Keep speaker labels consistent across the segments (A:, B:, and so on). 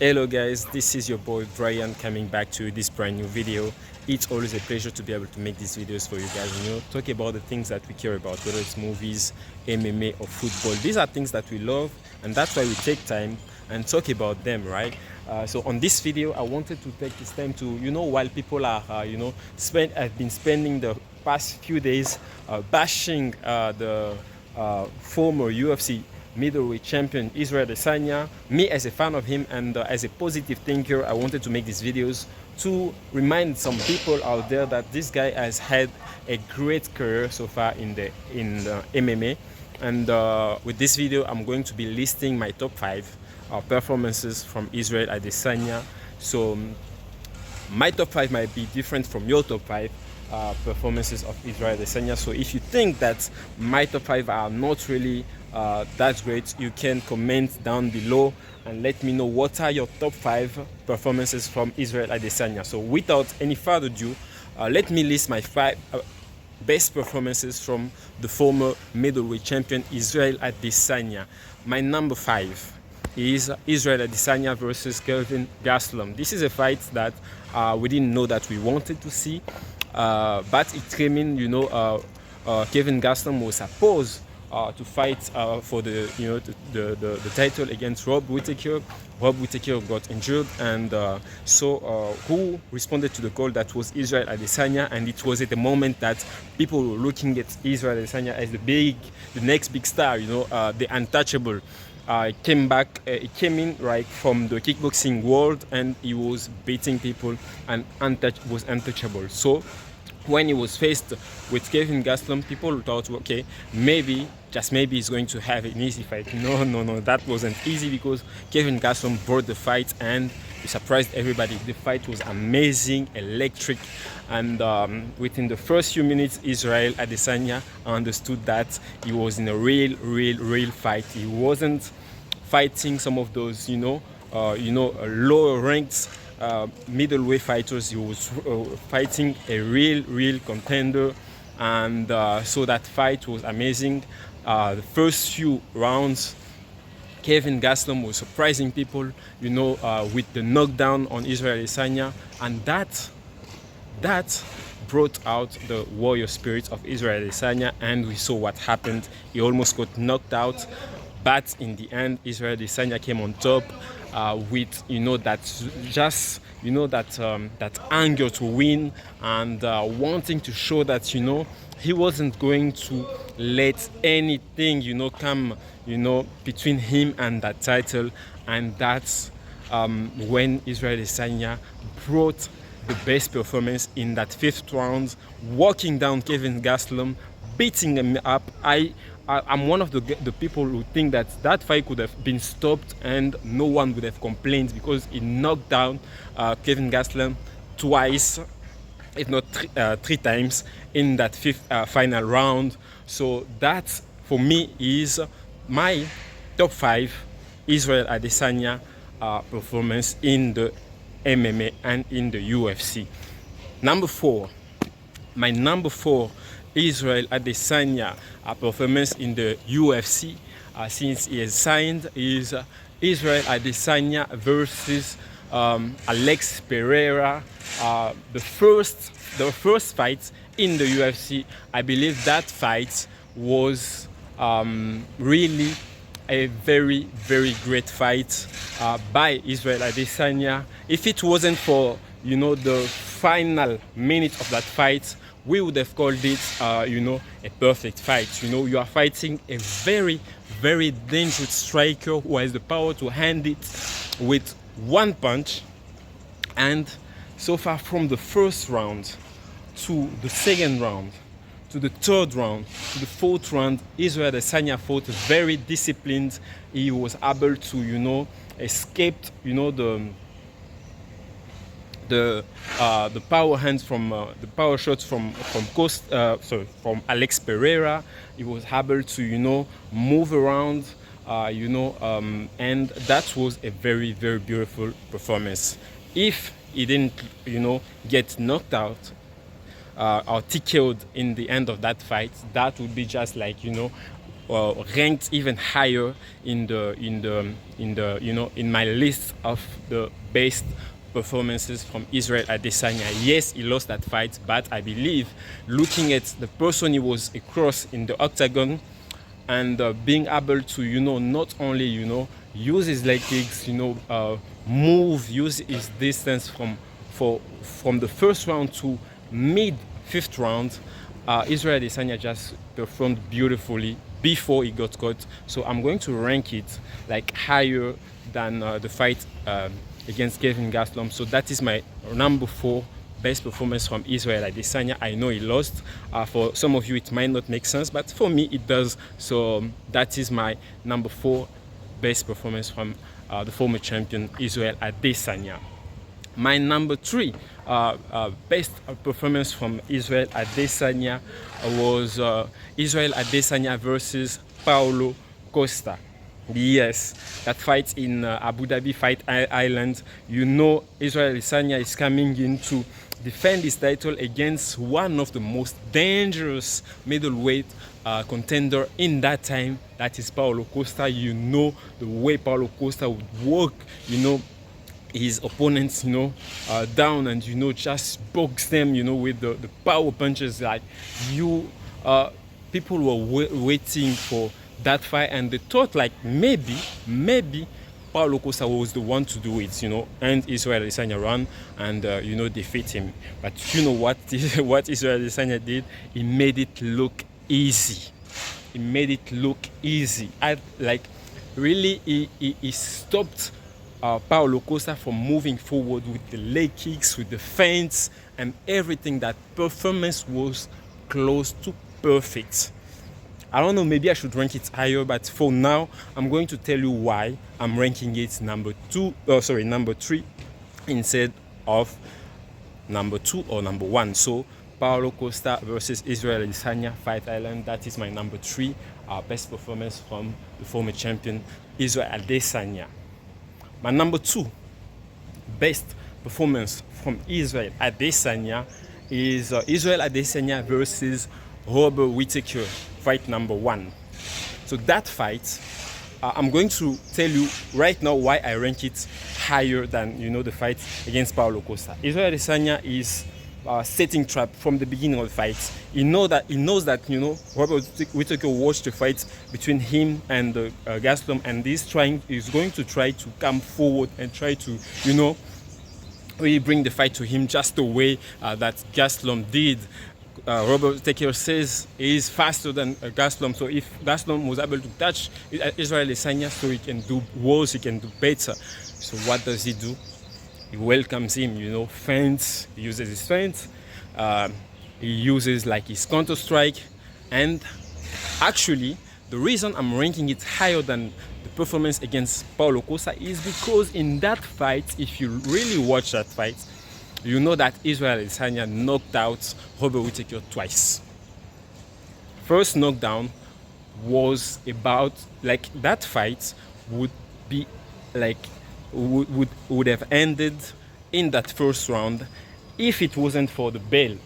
A: Hello guys, this is your boy Brian coming back to this brand new video. It's always a pleasure to be able to make these videos for you guys, talk about the things that we care about, whether it's movies, MMA or football. These are things that we love, and that's why we take time and talk about them, right? So on this video, I wanted to take this time to, while people are, I've been spending the past few days bashing the former UFC middleweight champion Israel Adesanya. Me, as a fan of him and as a positive thinker, I wanted to make these videos to remind some people out there that this guy has had a great career so far in the MMA. And with this video, I'm going to be listing my top 5 performances from Israel Adesanya. So my top 5 might be different from your top 5 performances of Israel Adesanya. So if you think that my top 5 are not really that great, you can comment down below and let me know what are your top 5 performances from Israel Adesanya. So without any further ado, let me list my 5 best performances from the former middleweight champion Israel Adesanya. My number 5 is Israel Adesanya versus Kelvin Gastelum. This is a fight that we didn't know that we wanted to see, but it came in. Kelvin Gastelum was supposed to fight for the title against Rob Whittaker. Rob Whittaker got injured, and so who responded to the call? That was Israel Adesanya, and it was at the moment that people were looking at Israel Adesanya as the next big star, the untouchable. He came in right from the kickboxing world, and he was beating people and was untouchable. So when he was faced with Kelvin Gastelum, people thought, okay, maybe, just maybe, he's going to have an easy fight. No, that wasn't easy, because Kelvin Gastelum brought the fight and he surprised everybody. The fight was amazing, electric, and within the first few minutes, Israel Adesanya understood that he was in a real fight. He wasn't fighting some of those, lower ranked middleweight fighters. He was fighting a real contender, and so that fight was amazing. The first few rounds, Kelvin Gastelum was surprising people, with the knockdown on Israel Adesanya, and that brought out the warrior spirit of Israel Adesanya, and we saw what happened. He almost got knocked out, but in the end, Israel Adesanya came on top with that anger to win, and wanting to show that he wasn't going to let anything come between him and that title. And that's when Israel Adesanya brought the best performance in that 5th round, walking down Kelvin Gastelum, beating him up. I'm one of the people who think that fight could have been stopped and no one would have complained, because he knocked down Kelvin Gastelum twice, if not three times, in that 5th final round. So that, for me, is my top 5 Israel Adesanya performance in the MMA and in the UFC. My number 4 Israel Adesanya performance in the UFC since he has signed is Israel Adesanya versus Alex Pereira. The first fight in the UFC. I believe that fight was really a very great fight by Israel Adesanya. If it wasn't for the final minute of that fight, we would have called it a perfect fight. You are fighting a very dangerous striker who has the power to hand it with one punch. And so far, from the first round to the second round to the 3rd round to the 4th round, Israel Adesanya fought very disciplined. He was able to escape the power hands from the power shots from Alex Pereira. He was able to move around, and that was a very beautiful performance. If he didn't get knocked out or TKO'd in the end of that fight, that would be just like ranked even higher in my list of the best performances from Israel Adesanya. Yes, he lost that fight, but I believe looking at the person he was across in the octagon and being able to, not only, use his leg kicks, use his distance from the first round to mid fifth round, Israel Adesanya just performed beautifully before he got caught. So I'm going to rank it like higher than the fight against Kevin Gastelum. So that is my number 4 best performance from Israel Adesanya. I know he lost. For some of you, it might not make sense, but for me, it does. So that is my number 4 best performance from the former champion Israel Adesanya. My number 3 best performance from Israel Adesanya was Israel Adesanya versus Paulo Costa. Yes, that fight in Abu Dhabi Fight Island. Israel Adesanya is coming in to defend his title against one of the most dangerous middleweight contender in that time. That is Paulo Costa. The way Paulo Costa would work, his opponents, down and, just box them, with the power punches. Like people were waiting for that fight, and they thought like maybe Paulo Costa was the one to do it, and Israel Adesanya run and defeat him. But you know what Israel Adesanya did? He made it look easy. He stopped Paulo Costa from moving forward with the leg kicks, with the feints, and everything. That performance was close to perfect. I don't know, maybe I should rank it higher, but for now, I'm going to tell you why I'm ranking it number 3 instead of number 2 or number 1. So, Paulo Costa versus Israel Adesanya Fight Island, that is my number 3 best performance from the former champion Israel Adesanya. My number 2 best performance from Israel Adesanya is Israel Adesanya versus Robert Whittaker, fight number 1. So that fight, I'm going to tell you right now why I rank it higher than the fight against Paulo Costa. Israel Adesanya is setting trap from the beginning of the fight. He knows that Robert Whittaker watched the fight between him and Gastelum, and he's going to try to come forward and try to really bring the fight to him just the way that Gastelum did. Robert Whittaker says he is faster than Gastelum, so if Gastelum was able to touch Israel Adesanya, so he can do worse, he can do better. So what does he do? He welcomes him, feints, he uses his feints, he uses like his counter strike, and actually the reason I'm ranking it higher than the performance against Paulo Costa is because in that fight, if you really watch that fight, you know that Israel Adesanya knocked out Robert Whittaker twice. First knockdown was about that fight would be would have ended in that first round if it wasn't for the bell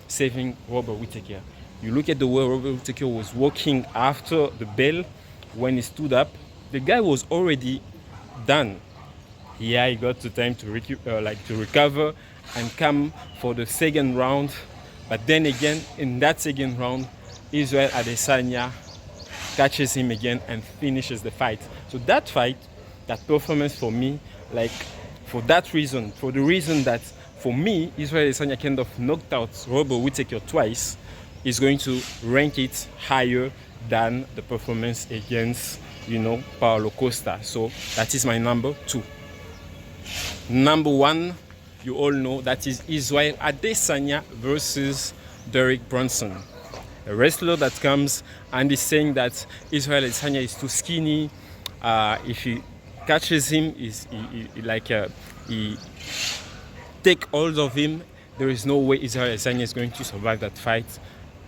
A: saving Robert Whittaker. You look at the way Robert Whittaker was walking after the bell. When he stood up, the guy was already done. Yeah, he got the time to recover and come for the second round. But then again, in that second round, Israel Adesanya catches him again and finishes the fight. So that fight, that performance for me, for the reason that for me, Israel Adesanya kind of knocked out Robert Whittaker twice, is going to rank it higher than the performance against, Paulo Costa. So that is my number 2. Number 1, you all know, that is Israel Adesanya versus Derek Brunson. A wrestler that comes and is saying that Israel Adesanya is too skinny. If he catches him, he take hold of him, there is no way Israel Adesanya is going to survive that fight.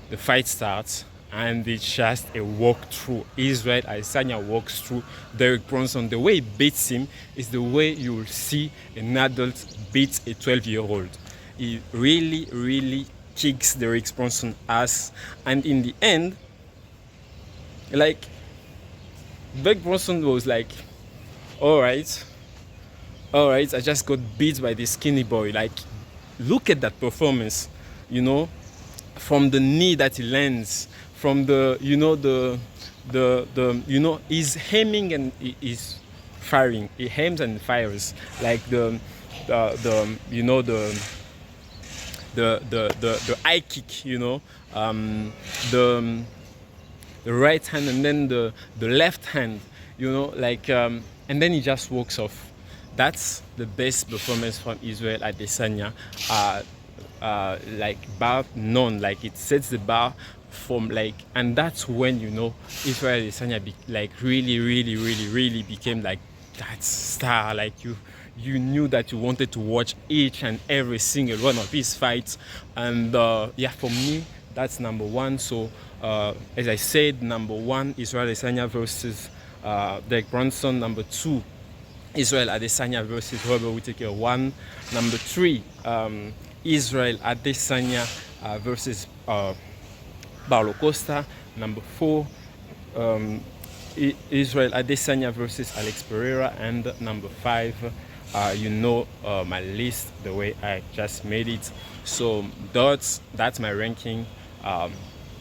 A: The fight starts, and it's just a walkthrough. Israel Adesanya walks through Derek Brunson. The way he beats him is the way you will see an adult beat a 12-year-old. He really kicks Derek Brunson ass, and in the end, Like, Derek Brunson was like, all right, I just got beat by this skinny boy. Like, look at that performance, you know, from the knee that he lands, from the, you know, he's aiming and he's firing. He aims and fires. Like you know, the high kick, you know, the right hand and then the left hand, you know, like, and then he just walks off. That's the best performance from Israel Adesanya. Like, bar none. Like, it sets the bar from, like, and that's when, you know, Israel Adesanya like really became like that star. Like, you knew that you wanted to watch each and every single one of his fights. And yeah, for me, that's number one. So as I said, number one, Israel Adesanya versus Derek Brunson. Number two, Israel Adesanya versus Robert Whittaker 1. Number 3, Israel Adesanya versus Paulo Costa. Number 4, Israel Adesanya versus Alex Pereira. And number 5, you know my list the way I just made it. So that's my ranking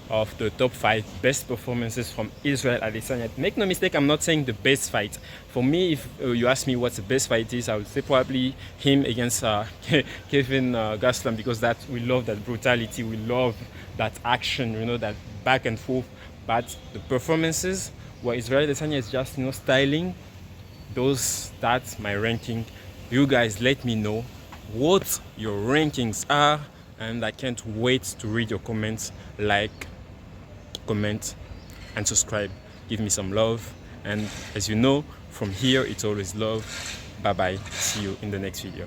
A: of the top 5 best performances from Israel Adesanya. Make no mistake, I'm not saying the best fight. For me, if you ask me what the best fight is, I would say probably him against Kevin Gastelum, because that we love that brutality, we love that action, you know, that back and forth. But the performances where Israel Adesanya is just, you know, styling, that's my ranking. You guys let me know what your rankings are, and I can't wait to read your comments. Like, comment, and subscribe. Give me some love. And as you know, from here it's always love. Bye bye. See you in the next video.